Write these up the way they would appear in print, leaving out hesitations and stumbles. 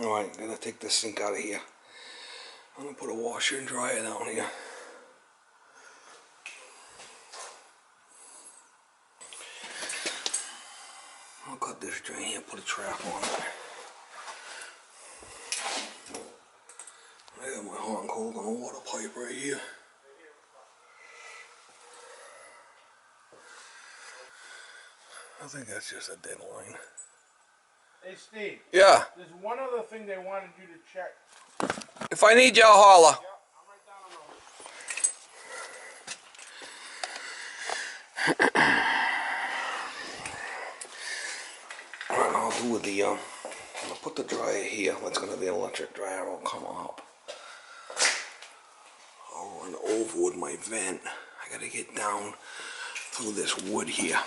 Alright, I'm gonna take this sink out of here. I'm gonna put a washer and dryer down here. I'll cut this drain here, put a trap on it. I got my hot and cold on a water pipe right here. I think that's just a dead line. Hey Steve. Yeah. There's one other thing they wanted you to check. If I need you, I'll holler. Yeah, I'm right down on What I'll do with the I'm gonna put the dryer here. That's gonna be an electric dryer. Will come up. I'll run over with my vent. I gotta get down through this wood here.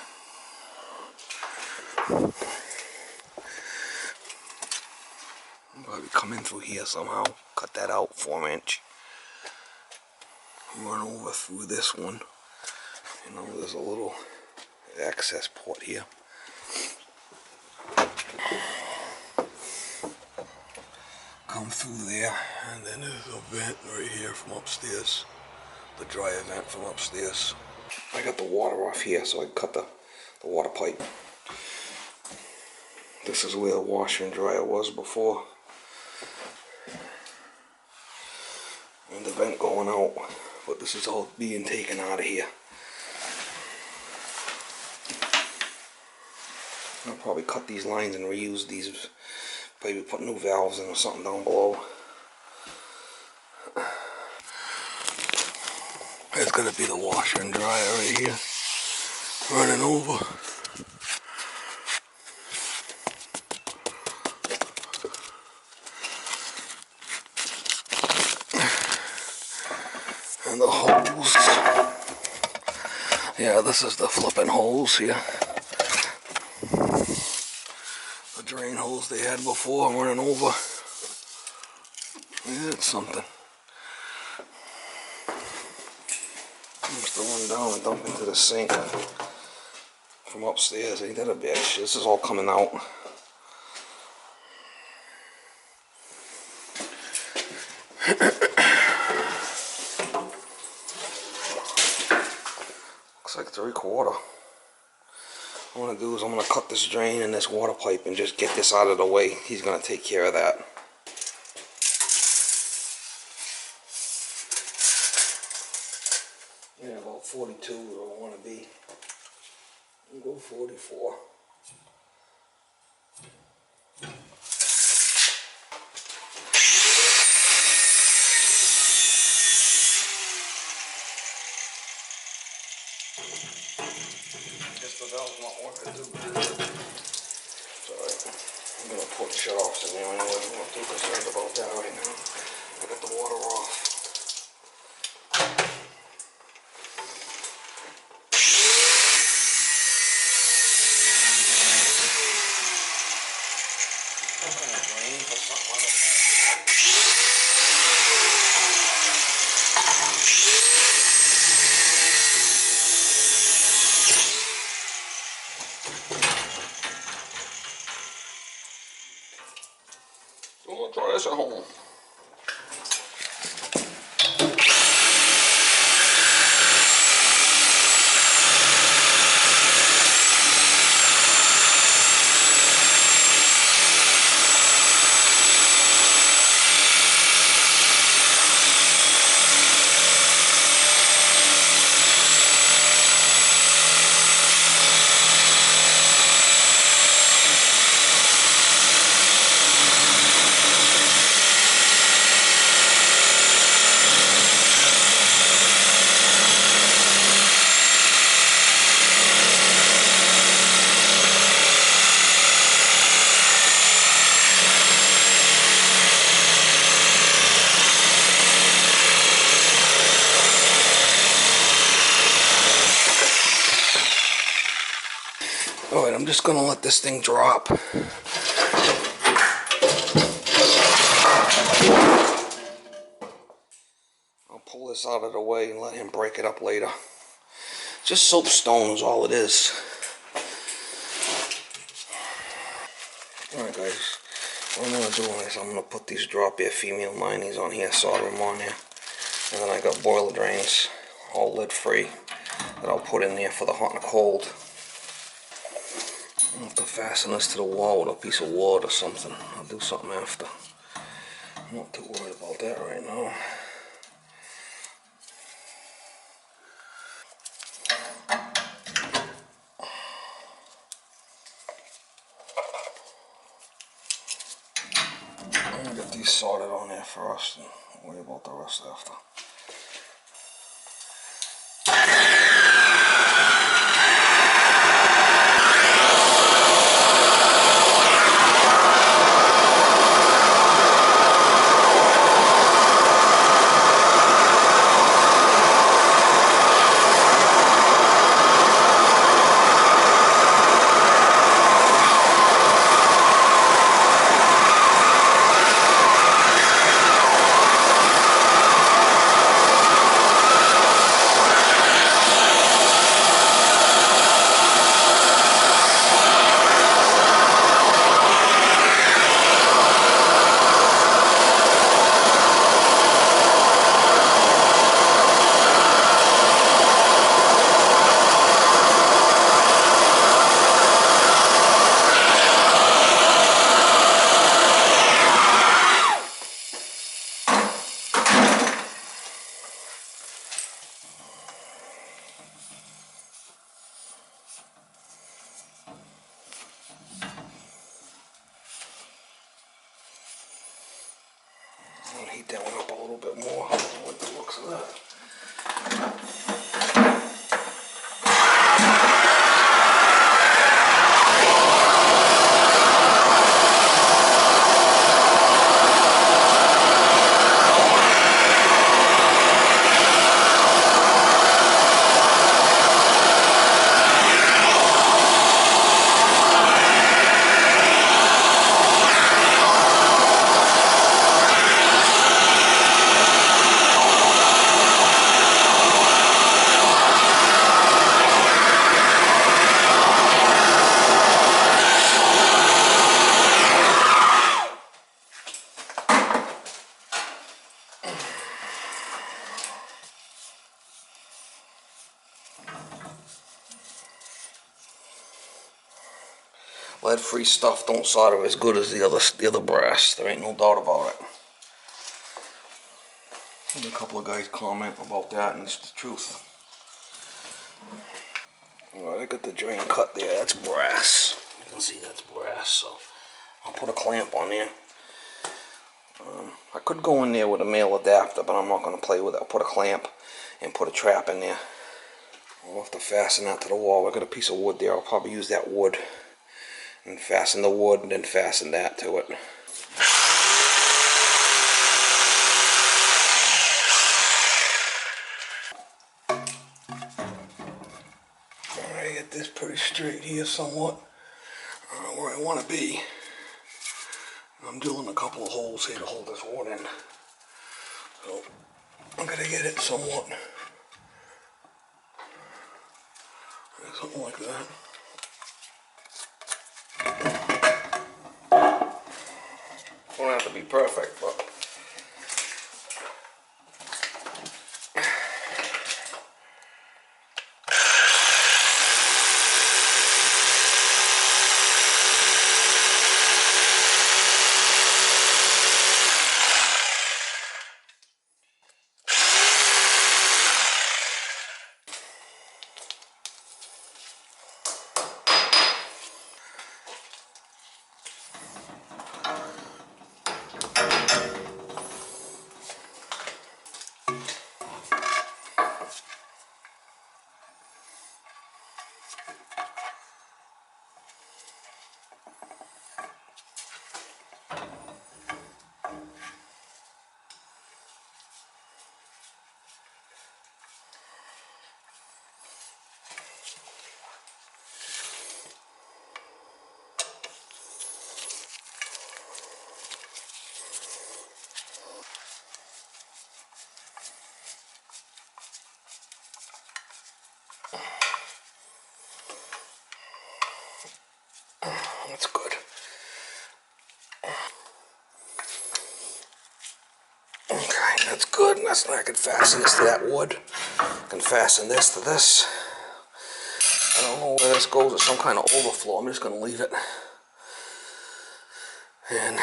I'll probably come in through here somehow. Cut that out 4 inch. Run over through this one. You know, there's a little access port here. Come through there, and then there's a vent right here from upstairs. The dryer vent from upstairs. I got the water off here, so I cut the water pipe. This is where the washer and dryer was before. And the vent going out, but this is all being taken out of here. I'll probably cut these lines and reuse these, maybe put new valves in or something down below. There's gonna be the washer and dryer right here, running over. And the hose. Yeah, this is the flipping hose here. The drain hose they had before running over. Yeah, it's something. Must have run down and dump into the sink from upstairs. Ain't that a bitch? This is all coming out. Looks like 3/4. What I'm gonna do is I'm gonna cut this drain and this water pipe and just get this out of the way. He's gonna take care of that. Yeah, about 42 is where I wanna be. I'll go 44. Guess the valve won't work to do. It's alright. I'm gonna put shut-offs in there anyway. I'm not too concerned about that right now. I got the water off. I'm gonna try this at home. Alright, I'm just gonna let this thing drop. I'll pull this out of the way and let him break it up later. Just soapstone is all it is. Alright guys, What I'm going to do is I'm going to put these drop air female linings on here, solder them on there. And then I got boiler drains, all lid free, that I'll put in there for the hot and cold. I'll have to fasten this to the wall with a piece of wood or something. I'll do something after. I'm not too worried about that right now. I'm going to get these soldered on there first and worry about the rest after. I'm going to heat that one up a little bit more. I like the looks of that. Lead-free stuff don't solder as good as the other brass. There ain't no doubt about it. Had a couple of guys comment about that, and it's the truth. Alright, I got the drain cut there. That's brass. You can see that's brass, so I'll put a clamp on there. I could go in there with a male adapter, but I'm not going to play with it. I'll put a clamp and put a trap in there. I'll have to fasten that to the wall. I got a piece of wood there. I'll probably use that wood and fasten the wood and then fasten that to it. Alright, get this pretty straight here somewhat. Where I want to be. I'm drilling a couple of holes here to hold this wood in. So I'm going to get it somewhat. Something like that. Don't have to be perfect, but That's good. That's I can fasten this to that wood. I can fasten this to this. I don't know where this goes. It's some kind of overflow. I'm just going to leave it. And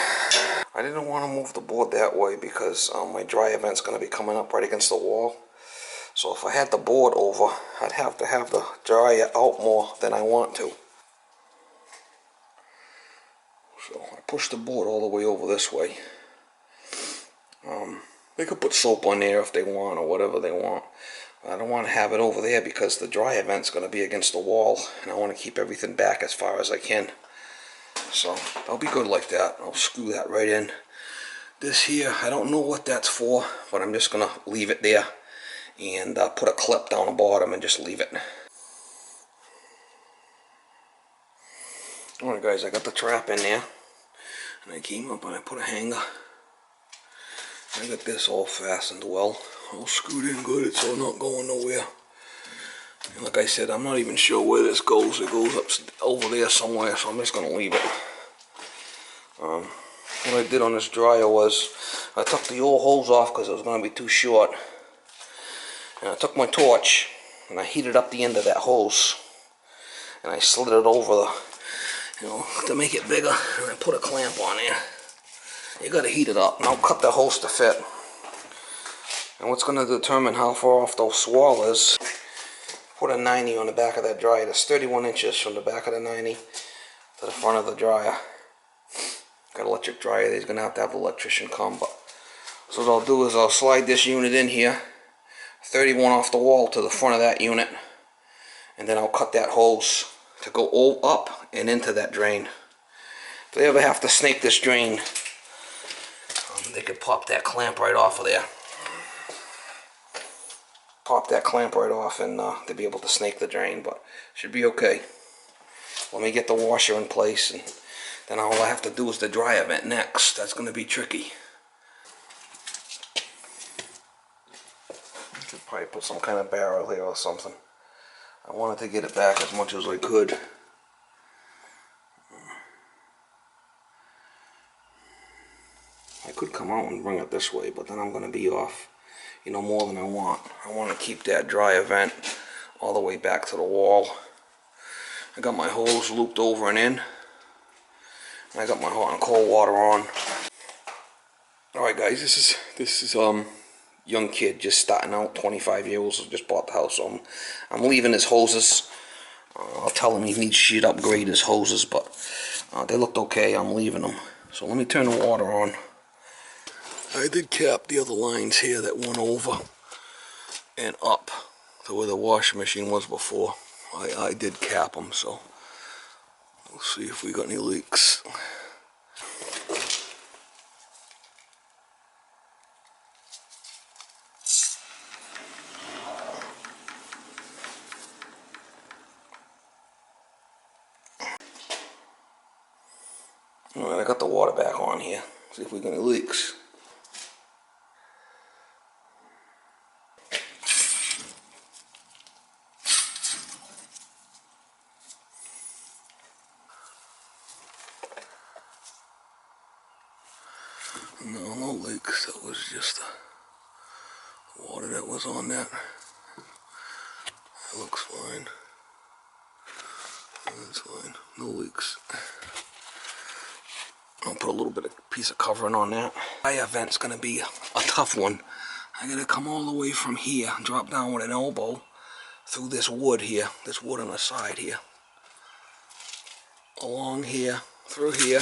I didn't want to move the board that way because my dry event's going to be coming up right against the wall. So if I had the board over, I'd have to have the dryer out more than I want to. So I push the board all the way over this way. They could put soap on there if they want or whatever they want. I don't want to have it over there because the dry event's going to be against the wall and I want to keep everything back as far as I can. So I'll be good like that. I'll screw that right in. This here, I don't know what that's for, but I'm just going to leave it there and put a clip down the bottom and just leave it. Alright guys, I got the trap in there and I came up and I put a hanger. I got this all fastened well, all screwed in good. It's all not going nowhere. And like I said, I'm not even sure where this goes. It goes up over there somewhere, so I'm just going to leave it. What I did on this dryer was I took the old hose off because it was going to be too short. And I took my torch and I heated up the end of that hose. And I slid it over the, to make it bigger. And I put a clamp on there. You got to heat it up. And I'll cut the hose to fit. And what's going to determine how far off the swall is, put a 90 on the back of that dryer. It's 31 inches from the back of the 90 to the front of the dryer. Got an electric dryer. He's going to have the electrician come. But so what I'll do is I'll slide this unit in here, 31 off the wall to the front of that unit. And then I'll cut that hose to go all up and into that drain. If they ever have to snake this drain, they could pop that clamp right off of there. Pop that clamp right off and they'll be able to snake the drain, but should be okay. Let me get the washer in place and then all I have to do is the dry event next. That's going to be tricky. I should probably put some kind of barrel here or something. I wanted to get it back as much as I could. I could come out and bring it this way, but then I'm going to be off, more than I want. I want to keep that dry event all the way back to the wall. I got my hose looped over and in. And I got my hot and cold water on. Alright guys, this is young kid just starting out, 25 years old, just bought the house. So I'm leaving his hoses. I'll tell him he needs to upgrade his hoses, but they looked okay. I'm leaving them. So let me turn the water on. I did cap the other lines here that went over and up to where the washing machine was before. I did cap them, so we'll see if we got any leaks. Alright, I got the water back on here. See if we got any leaks. No, no leaks. That was just the water that was on that. That looks fine. That's fine. No leaks. I'll put a little bit of piece of covering on that. My event's gonna be a tough one. I gotta come all the way from here, drop down with an elbow through this wood here, this wood on the side here, along here, through here,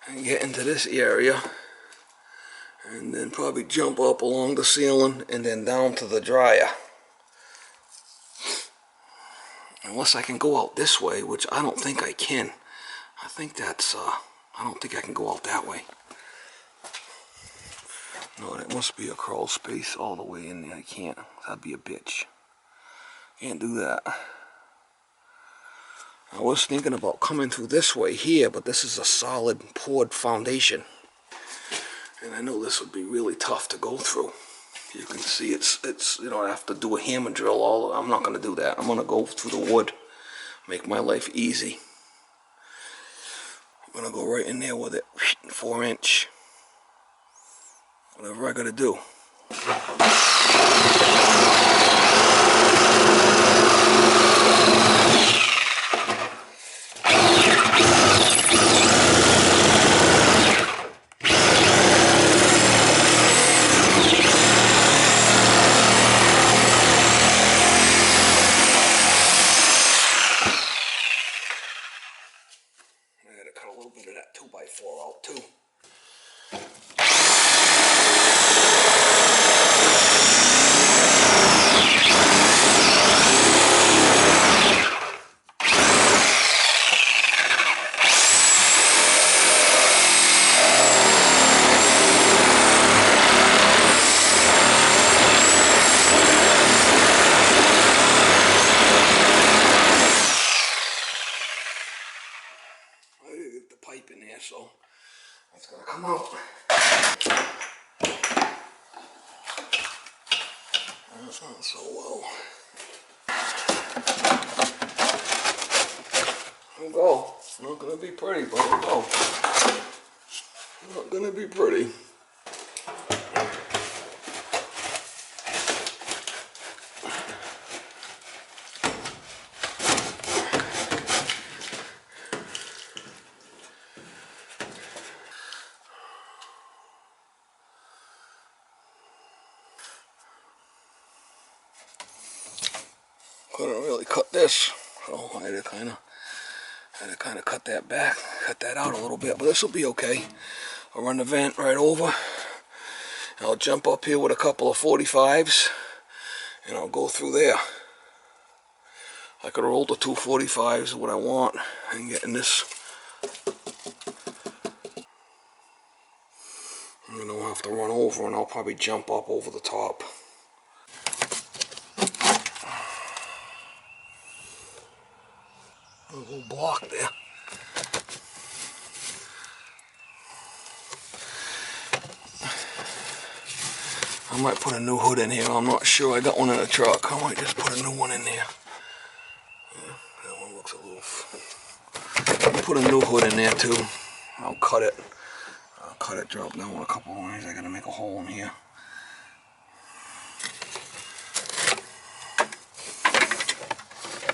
and get into this area, and then probably jump up along the ceiling and then down to the dryer. Unless I can go out this way, which I don't think I can. I think that's, I don't think I can go out that way. No, that must be a crawl space all the way in there. I can't. That'd be a bitch. Can't do that. I was thinking about coming through this way here, but this is a solid poured foundation. And I know this would be really tough to go through. You can see it's I have to do a hammer drill I'm not going to do that. I'm going to go through the wood. Make my life easy. I'm going to go right in there with it. 4 inch. whatever I gotta do. I gotta cut a little bit of that 2x4 out too. I gotta get the pipe in there, so that's gonna come out. That's not so well. It'll go. Not gonna be pretty, but it'll go. Not gonna be pretty. Couldn't really cut this, so I had to kind of cut that back, cut that out a little bit, but this will be okay. I'll run the vent right over, and I'll jump up here with a couple of 45s, and I'll go through there. I could roll the 245s what I want and get in this. And then I'll have to run over, and I'll probably jump up over the top. A little block there. I might put a new hood in here. I'm not sure. I got one in the truck. I might just put a new one in there. Yeah, that one looks a little... I'll put a new hood in there too. I'll cut it. I'll cut it, drop down with a couple of lines. I gotta make a hole in here.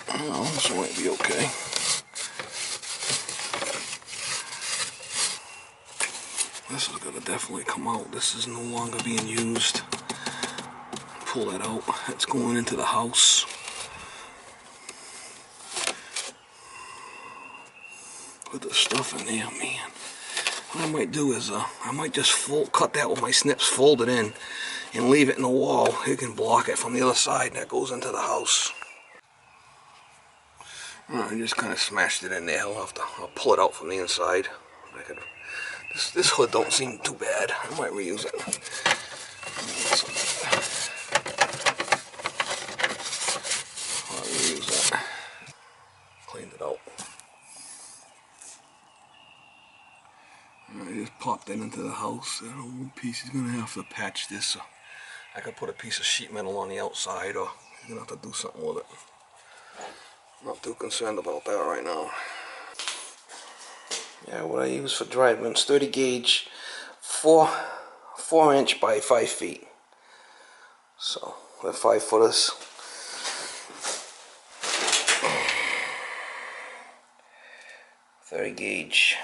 Well, this might be okay. This is gonna definitely come out. This is no longer being used. Pull that out. It's going into the house. Put the stuff in there, man. What I might do is I might just cut that with my snips, fold it in, and leave it in the wall. You can block it from the other side, and that goes into the house. I just kind of smashed it in there. I'll pull it out from the inside. This hood don't seem too bad. I might reuse it. I'll reuse that. Cleaned it out. I just popped that into the house. That old piece is gonna have to patch this. So I could put a piece of sheet metal on the outside, or you're gonna have to do something with it. Not too concerned about that right now. Yeah, what I use for dry vents, 30 gauge, 4 inch by 5 feet. So they're 5 footers. Gauge.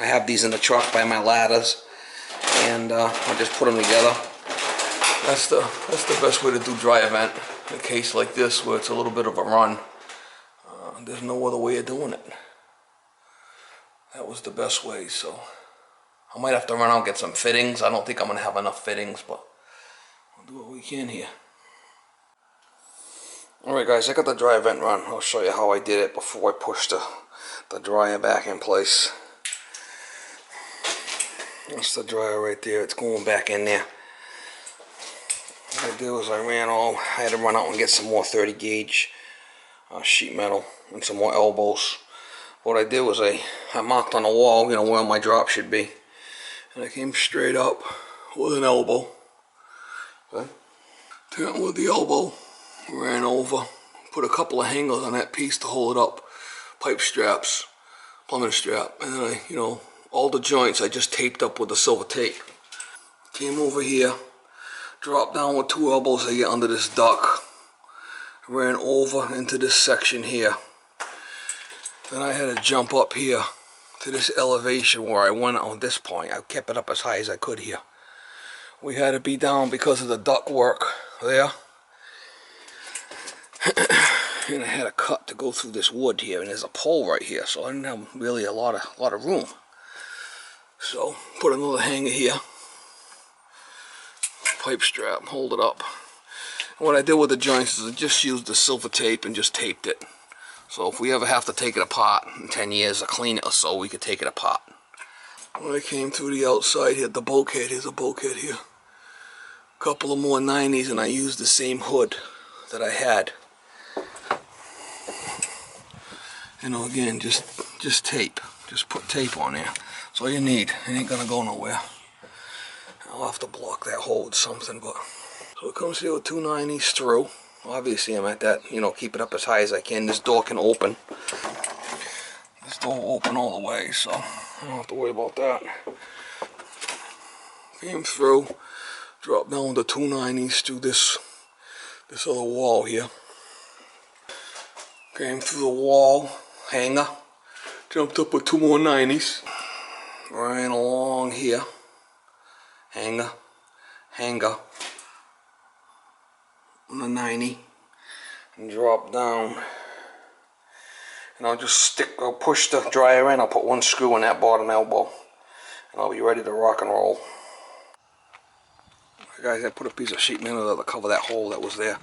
I have these in the truck by my ladders, and I just put them together. That's the best way to do dry vent in a case like this where it's a little bit of a run. There's no other way of doing it. That was the best way. So I might have to run out and get some fittings. I don't think I'm gonna have enough fittings, but we'll do what we can here. Alright guys, I got the dry vent run. I'll show you how I did it before I pushed the dryer back in place. That's the dryer right there. It's going back in there. What I did was I had to run out and get some more 30 gauge sheet metal and some more elbows. What I did was I marked on the wall, you know, where my drop should be. And I came straight up with an elbow. Okay. Turned with the elbow. Ran over, put a couple of hangers on that piece to hold it up, pipe straps, plumbing strap, and then all the joints I just taped up with the silver tape. Came over here, dropped down with 2 elbows to get under this duct, ran over into this section here. Then I had to jump up here to this elevation where I went on this point. I kept it up as high as I could here. We had to be down because of the duct work there. And I had a cut to go through this wood here, and there's a pole right here, so I didn't have really a lot of room. So put another hanger here, pipe strap, hold it up. And what I did with the joints is I just used the silver tape and just taped it. So if we ever have to take it apart in 10 years or clean it or so, we could take it apart. When I came through the outside here, the bulkhead, here's a bulkhead here. A couple of more 90s, and I used the same hood that I had. Again, just tape. Just put tape on there. That's all you need. It ain't gonna go nowhere. I'll have to block that hole with something, but... So it comes here with 2 90s through. Obviously I'm at that, keep it up as high as I can. This door can open. This door will open all the way, so I don't have to worry about that. Came through, dropped down the 2 90s through this other wall here. Came through the wall, hanger, jumped up with 2 more 90s. Ran along here, hanger, on the 90, and drop down. And I'll push the dryer in. I'll put 1 screw in that bottom elbow, and I'll be ready to rock and roll. Guys, I put a piece of sheet metal to cover that hole that was there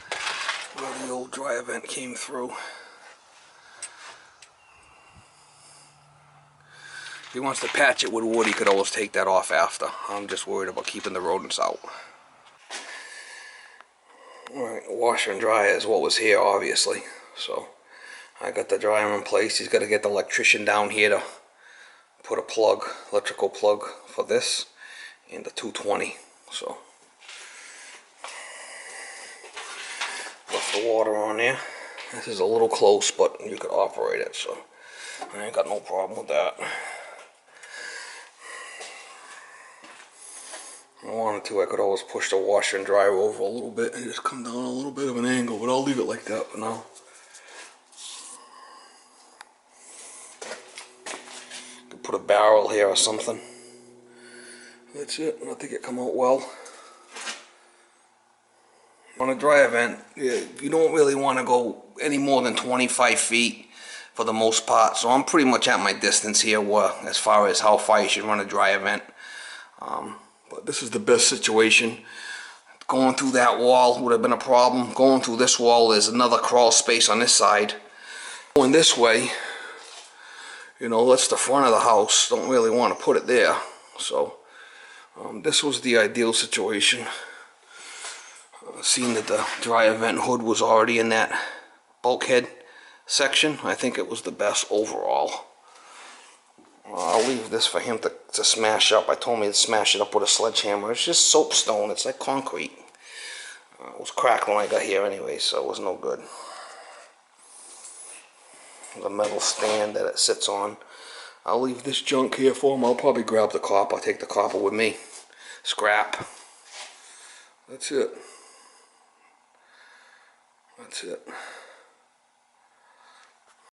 where the old dryer vent came through. If he wants to patch it with wood, he could always take that off after. I'm just worried about keeping the rodents out. Alright, washer and dryer is what was here, obviously. So I got the dryer in place. He's got to get the electrician down here to put a plug, electrical plug for this and the 220. So left the water on there. This is a little close, but you could operate it, so I ain't got no problem with that. If I wanted to, I could always push the washer and dryer over a little bit and just come down a little bit of an angle, but I'll leave it like that for now. Could put a barrel here or something. That's it. I think it come out well. On a dryer vent, you don't really want to go any more than 25 feet for the most part. So I'm pretty much at my distance here as far as how far you should run a dryer vent. But this is the best situation. Going through that wall would have been a problem. Going through this wall, there's another crawl space on this side. Going this way, that's the front of the house. Don't really want to put it there. So this was the ideal situation. Seeing that the dryer vent hood was already in that bulkhead section, I think it was the best overall. I'll leave this for him to smash up. I told him to smash it up with a sledgehammer. It's just soapstone. It's like concrete. It was cracked when I got here anyway, so it was no good. The metal stand that it sits on. I'll leave this junk here for him. I'll probably grab the copper. I'll take the copper with me. Scrap. That's it. That's it.